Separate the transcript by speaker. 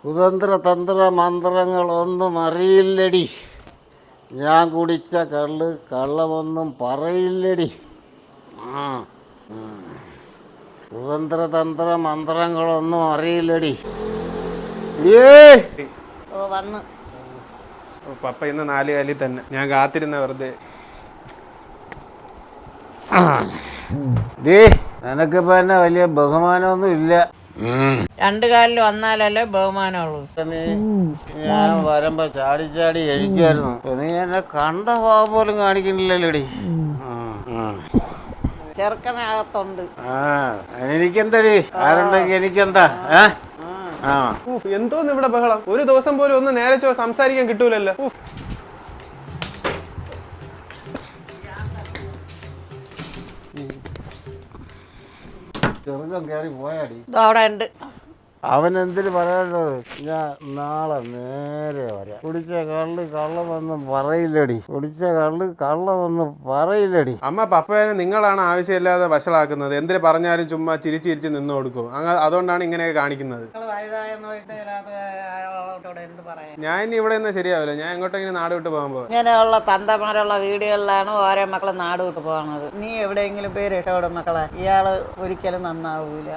Speaker 1: കുതന്ത്ര തന്ത്ര മന്ത്രങ്ങളൊന്നും അറിയില്ലടി. ഞാൻ കുടിച്ച കള്ളമൊന്നും പറയില്ലടി. കുതന്ത്ര തന്ത്ര മന്ത്രങ്ങളൊന്നും അറിയില്ലടി.
Speaker 2: വന്ന്
Speaker 3: പപ്പ ഇന്ന് 4 കാലിൽ തന്നെ. ഞാൻ കാത്തിരുന്ന വെറുതെ.
Speaker 1: നിനക്കിപ്പോ എന്നെ വലിയ ബഹുമാനമൊന്നും ഇല്ല.
Speaker 2: 2 കാലിൽ വന്നാലല്ലേ ബഹുമാനമുള്ളൂ.
Speaker 1: ഞാൻ വരുമ്പോ ചാടി ചാടി കഴിക്കുമായിരുന്നു. നീ എന്നെ കണ്ട ഭാവം പോലും കാണിക്കണില്ലല്ലോടി.
Speaker 2: ചെറുക്കനകത്തുണ്ട്.
Speaker 1: എനിക്കെന്തടി? ആരുണ്ടെങ്കിൽ എനിക്കെന്താ?
Speaker 3: എന്തോന്ന് ഇവിടെ ബഹളം? ഒരു ദിവസം പോലും ഒന്ന് നേരെ സംസാരിക്കാൻ കിട്ടൂലല്ലോ.
Speaker 1: ചെറുക്കം കയറി പോയാടി.
Speaker 2: അവിടെ ഉണ്ട്.
Speaker 1: അവൻ എന്തിനു പറയേണ്ടത്? ഞാൻ നാളെ നേരെ വരാം. കുടിച്ച കള്ളമൊന്നും പറയില്ലടി. കള്ളമൊന്നും പറയില്ലടി.
Speaker 3: അമ്മ പപ്പേനെ നിങ്ങളാണ് ആവശ്യമില്ലാതെ വഷളാക്കുന്നത്. എന്തിനു പറഞ്ഞാലും ചുമ്മാ ചിരിച്ചിരിച്ച് നിന്ന് കൊടുക്കും. അതുകൊണ്ടാണ് ഇങ്ങനെയൊക്കെ കാണിക്കുന്നത്. ഞാൻ ഇനി ഇവിടെ നിന്ന് ശരിയാവില്ല. ഞാൻ എങ്ങോട്ടെങ്കിലും നാട് വിട്ട് പോകാൻ പോകും.
Speaker 2: ഇങ്ങനെയുള്ള തന്തമാരുള്ള വീടുകളിലാണ് ഓരോ മക്കളെ നാട് വിട്ട് പോകുന്നത്. നീ എവിടെയെങ്കിലും പോയി രക്ഷപ്പെടും മക്കളെ. ഇയാള് ഒരിക്കലും നന്നാവൂല.